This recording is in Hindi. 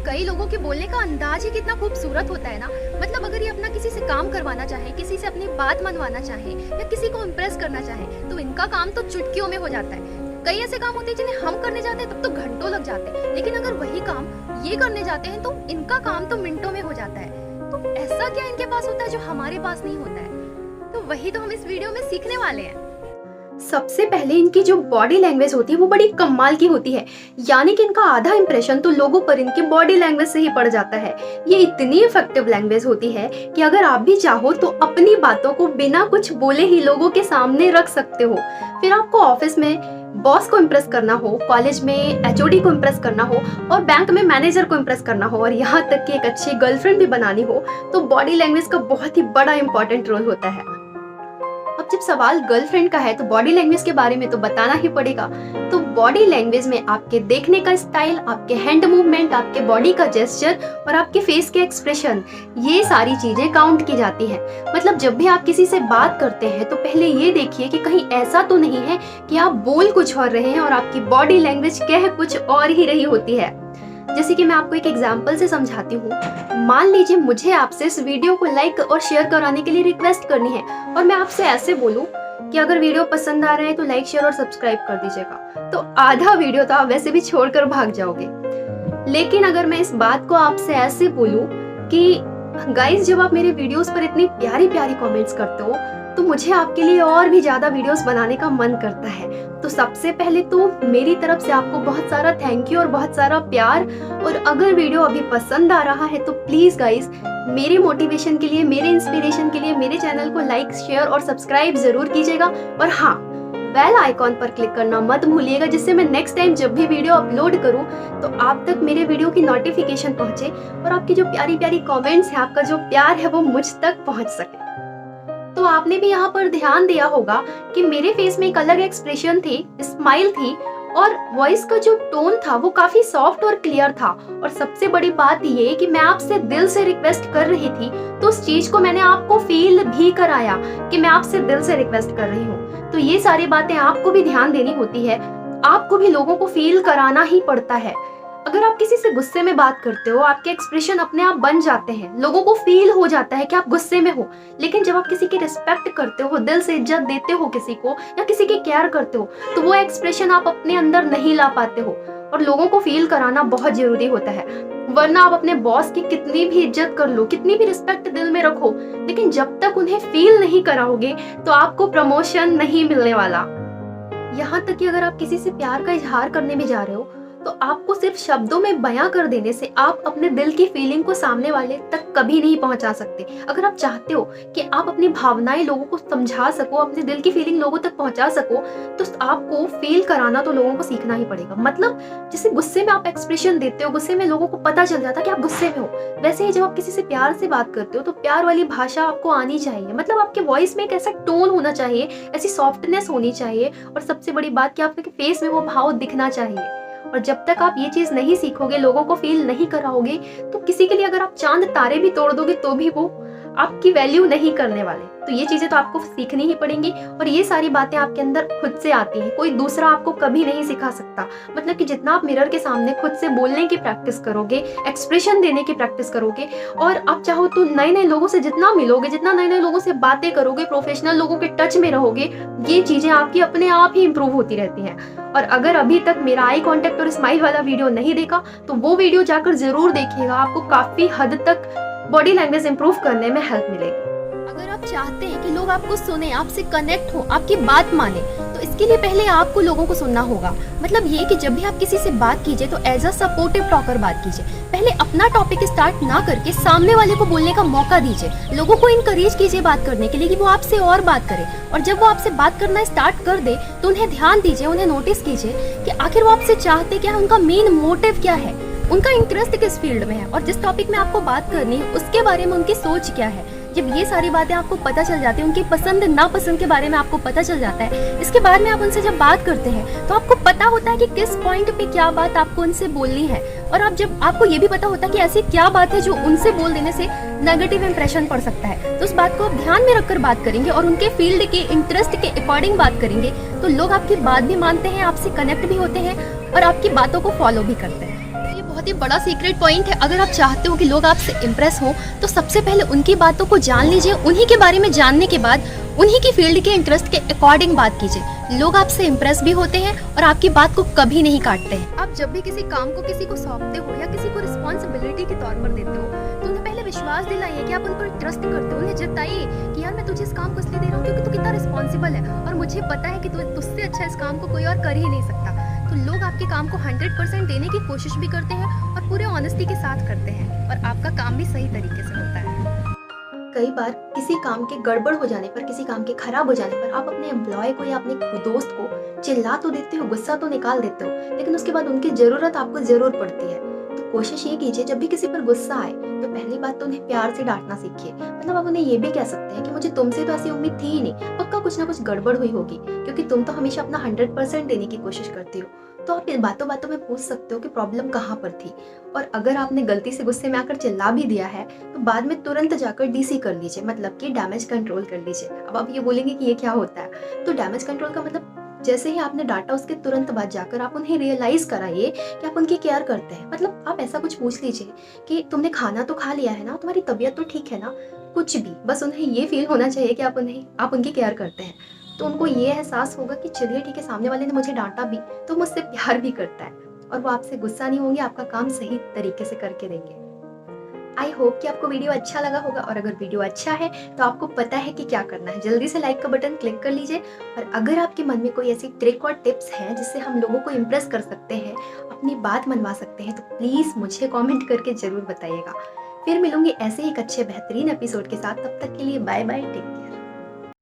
कई लोगों के बोलने का अंदाज ही कितना खूबसूरत होता है ना। मतलब अगर ये अपना किसी से काम करवाना चाहे, किसी से अपनी बात मनवाना चाहे या किसी को इम्प्रेस करना चाहे तो इनका काम तो चुटकियों में हो जाता है। कई ऐसे काम होते हैं जिन्हें हम करने जाते हैं तब तो घंटों लग जाते हैं, लेकिन अगर वही काम ये करने जाते हैं तो इनका काम तो मिनटों में हो जाता है। तो ऐसा क्या इनके पास होता है जो हमारे पास नहीं होता है? तो वही तो हम इस वीडियो में सीखने वाले हैं। सबसे पहले इनकी जो बॉडी लैंग्वेज होती है वो बड़ी कमाल की होती है, यानी कि इनका आधा इंप्रेशन तो लोगों पर इनकी बॉडी लैंग्वेज से ही पड़ जाता है। ये इतनी इफेक्टिव लैंग्वेज होती है कि अगर आप भी चाहो तो अपनी बातों को बिना कुछ बोले ही लोगों के सामने रख सकते हो। फिर आपको ऑफिस में बॉस को इम्प्रेस करना हो, कॉलेज में एचओडी को इम्प्रेस करना हो और बैंक में मैनेजर को इम्प्रेस करना हो और यहाँ तक कि एक अच्छी गर्लफ्रेंड भी बनानी हो, तो बॉडी लैंग्वेज का बहुत ही बड़ा इंपॉर्टेंट रोल होता है। अब जब सवाल गर्लफ्रेंड का है तो बॉडी लैंग्वेज के बारे में तो बताना ही पड़ेगा। तो बॉडी लैंग्वेज में आपके देखने का स्टाइल, आपके हैंड मूवमेंट, आपके बॉडी का जेस्चर और आपके फेस के एक्सप्रेशन, ये सारी चीजें काउंट की जाती हैं। मतलब जब भी आप किसी से बात करते हैं तो पहले ये देखिए कि कहीं ऐसा तो नहीं है कि आप बोल कुछ और रहे हैं और आपकी बॉडी लैंग्वेज कह कुछ और ही रही होती है। जैसे कि मैं आपको एक एग्जाम्पल से समझाती हूँ। मान लीजिए मुझे आपसे इस वीडियो को लाइक और शेयर कराने के लिए रिक्वेस्ट करनी है और मैं आपसे ऐसे बोलूँ कि अगर वीडियो पसंद आ रहा है तो लाइक, शेयर और सब्सक्राइब कर दीजिएगा, तो आधा वीडियो तो आप वैसे भी छोड़कर भाग जाओगे। लेकिन अगर मैं इस बात को आपसे ऐसे बोलूँ कि गाइस जब आप मेरे वीडियोस पर इतनी प्यारी प्यारी कमेंट्स करते हो तो मुझे आपके लिए और भी ज्यादा वीडियोस बनाने का मन करता है। तो सबसे पहले तो मेरी तरफ से आपको बहुत सारा थैंक यू और बहुत सारा प्यार। और अगर वीडियो अभी पसंद आ रहा है तो प्लीज गाइस मेरे मोटिवेशन के लिए, मेरे इंस्पिरेशन के लिए मेरे चैनल को लाइक, शेयर और सब्सक्राइब जरूर कीजिएगा। और हाँ, बेल आइकॉन पर क्लिक करना मत भूलिएगा, जिससे मैं नेक्स्ट टाइम जब भी वीडियो अपलोड करूं तो आप तक मेरे वीडियो की नोटिफिकेशन पहुंचे और आपकी जो प्यारी प्यारी कमेंट्स है, आपका जो प्यार है वो मुझ तक पहुंच सके। तो आपने भी यहाँ पर ध्यान दिया होगा कि मेरे फेस में एक अलग एक्सप्रेशन थी, स्माइल थी और वॉइस का जो टोन था वो काफी सॉफ्ट और क्लियर था। और सबसे बड़ी बात ये कि मैं आपसे दिल से रिक्वेस्ट कर रही थी, तो उस चीज को मैंने आपको फील भी कराया कि मैं आपसे दिल से रिक्वेस्ट कर रही हूँ। तो ये सारी बातें आपको भी ध्यान देनी होती है, आपको भी लोगों को फील कराना ही पड़ता है। अगर आप किसी से गुस्से में बात करते हो, आपके एक्सप्रेशन अपने आप बन जाते हैं, लोगों को फील हो जाता है कि आप गुस्से में हो। लेकिन जब आप किसी की रिस्पेक्ट करते हो, दिल से इज्जत देते हो किसी को या किसी की केयर करते हो, तो वो एक्सप्रेशन आप अपने अंदर नहीं ला पाते हो और लोगों को फील कराना बहुत जरूरी होता है। वरना आप अपने बॉस की कितनी भी इज्जत कर लो, कितनी भी रिस्पेक्ट दिल में रखो, लेकिन जब तक उन्हें फील नहीं कराओगे तो आपको प्रमोशन नहीं मिलने वाला। यहाँ तक कि अगर आप किसी से प्यार का इजहार करने भी जा रहे हो तो आपको सिर्फ शब्दों में बयां कर देने से आप अपने दिल की फीलिंग को सामने वाले तक कभी नहीं पहुंचा सकते। अगर आप चाहते हो कि आप अपनी भावनाएं लोगों को समझा सको, अपने दिल की फीलिंग लोगों तक पहुंचा सको, तो आपको फील कराना तो लोगों को सीखना ही पड़ेगा। मतलब जैसे गुस्से में आप एक्सप्रेशन देते हो, गुस्से में लोगों को पता चल जाता है कि आप गुस्से में हो, वैसे ही जब आप किसी से प्यार से बात करते हो तो प्यार वाली भाषा आपको आनी चाहिए। मतलब आपके वॉइस में एक ऐसा टोन होना चाहिए, ऐसी सॉफ्टनेस होनी चाहिए और सबसे बड़ी बात कि आपके फेस में वो भाव दिखना चाहिए। और जब तक आप ये चीज नहीं सीखोगे, लोगों को फील नहीं कराओगे, तो किसी के लिए अगर आप चांद तारे भी तोड़ दोगे तो भी वो आपकी वैल्यू नहीं करने वाले। तो ये चीजें तो आपको सीखनी ही पड़ेंगी और ये सारी बातें आपके अंदर खुद से आती हैं, कोई दूसरा आपको कभी नहीं सिखा सकता। मतलब कि जितना आप मिरर के सामने खुद से बोलने की प्रैक्टिस करोगे, एक्सप्रेशन देने की प्रैक्टिस करोगे और आप चाहो तो नए नए लोगों से जितना मिलोगे, जितना नए नए लोगों से बातें करोगे, प्रोफेशनल लोगों के टच में रहोगे, ये चीजें आपकी अपने आप ही इंप्रूव होती रहती हैं। और अगर अभी तक मेरा आई कांटेक्ट और स्माइल वाला वीडियो नहीं देखा तो वो वीडियो जाकर जरूर देखिएगा, आपको काफी हद तक बॉडी लैंग्वेज इंप्रूव करने में हेल्प मिलेगी। अगर आप चाहते हैं कि लोग आपको सुने, आपसे कनेक्ट हो, आपकी बात माने, तो इसके लिए पहले आपको लोगों को सुनना होगा। मतलब ये कि जब भी आप किसी से बात कीजिए तो एज अ सपोर्टिव टॉकर बात कीजिए। पहले अपना टॉपिक स्टार्ट ना करके सामने वाले को बोलने का मौका दीजिए, लोगों को इनकरेज कीजिए बात करने के लिए कि वो आपसे और बात करें। और जब वो आपसे बात करना स्टार्ट कर दे तो उन्हें ध्यान दीजिए, उन्हें नोटिस कीजिए कि आखिर वो आपसे चाहते क्या है, उनका मेन मोटिव क्या है, उनका इंटरेस्ट किस फील्ड में है और जिस टॉपिक में आपको बात करनी है उसके बारे में उनकी सोच क्या है। जब ये सारी बातें आपको पता चल जाती है, उनकी पसंद नापसंद के बारे में आपको पता चल जाता है, इसके बाद में आप उनसे जब बात करते हैं तो आपको पता होता है कि किस पॉइंट पे क्या बात आपको उनसे बोलनी है। और अब जब आपको ये भी पता होता है कि ऐसी क्या बात है जो उनसे बोल देने से नेगेटिव इंप्रेशन पड़ सकता है, तो उस बात को आप ध्यान में रखकर बात करेंगे और उनके फील्ड के इंटरेस्ट के अकॉर्डिंग बात करेंगे, तो लोग आपकी बात भी मानते हैं, आपसे कनेक्ट भी होते हैं और आपकी बातों को फॉलो भी करते हैं। बहुत ही बड़ा सीक्रेट पॉइंट है। अगर आप चाहते हो कि लोग आपसे इम्प्रेस हो तो सबसे पहले उनकी बातों को जान लीजिए। उन्हीं के बारे में जानने के बाद उन्हीं की फील्ड के इंटरेस्ट के अकॉर्डिंग बात कीजिए। लोग आपसे इम्प्रेस भी होते हैं और आपकी बात को कभी नहीं काटते हैं। आप जब भी किसी काम को किसी को सौंपते हो या किसी को रिस्पॉन्सिबिलिटी के तौर पर देते हो तो उन्हें पहले विश्वास दिलाइए कि आप उन पर ट्रस्ट करते हो। उन्हें जताइए कि यार मैं तुझे इस काम को इसलिए दे रहा हूँ क्योंकि तू कितना रिस्पॉन्सिबल है और मुझे पता है कि तुझसे अच्छा इस काम को कोई और कर ही नहीं सकता। तो लोग आपके काम को 100% देने की कोशिश भी करते हैं और पूरे ऑनेस्टी के साथ करते हैं और आपका काम भी सही तरीके से होता है। कई बार किसी काम के गड़बड़ हो जाने पर, किसी काम के खराब हो जाने पर आप अपने एम्प्लॉय को या अपने दोस्त को चिल्ला तो देते हो, गुस्सा तो निकाल देते हो, लेकिन उसके बाद उनकी ज़रूरत आपको ज़रूर पड़ती है। तो कोशिश ये कीजिए जब भी किसी पर गुस्सा आए तो पहली बात तो उन्हें प्यार से डांटना सीखिए। मतलब आप उन्हें ये भी कह सकते हैं कि मुझे तुमसे तो ऐसी उम्मीद थी ही नहीं, पक्का कुछ ना कुछ गड़बड़ हुई होगी क्योंकि तुम तो हमेशा अपना 100% देने की कोशिश करती हो। तो आप बातों बातों में पूछ सकते हो कि प्रॉब्लम कहाँ पर थी। और अगर आपने गलती से गुस्से में आकर चिल्ला भी दिया है तो बाद में तुरंत जाकर डीसी कर लीजिए, मतलब कि डैमेज कंट्रोल कर लीजिए। अब आप ये बोलेंगे कि ये क्या होता है, तो डैमेज कंट्रोल का मतलब जैसे ही आपने डाटा उसके तुरंत बाद जाकर आप उन्हें रियलाइज कराइए कि आप उनकी केयर करते हैं। मतलब आप ऐसा कुछ पूछ लीजिए कि तुमने खाना तो खा लिया है ना, तुम्हारी तबीयत तो ठीक है ना, कुछ भी, बस उन्हें ये फील होना चाहिए कि आप उनकी केयर करते हैं। तो उनको ये एहसास होगा कि चलिए ठीक है, सामने वाले ने मुझे डांटा भी तो मुझसे प्यार भी करता है, और वो आपसे गुस्सा नहीं होंगे, आपका काम सही तरीके से करके देंगे। आई होप कि आपको वीडियो अच्छा लगा होगा, और अगर वीडियो अच्छा है तो आपको पता है कि क्या करना है। जल्दी से लाइक का बटन क्लिक कर लीजिए। और अगर आपके मन में कोई ऐसी ट्रिक और टिप्स हैं जिससे हम लोगों को इम्प्रेस कर सकते हैं, अपनी बात मनवा सकते हैं, तो प्लीज़ मुझे कमेंट करके ज़रूर बताइएगा। फिर मिलूंगी ऐसे ही एक अच्छे बेहतरीन एपिसोड के साथ। तब तक के लिए बाय बाय, टेक केयर।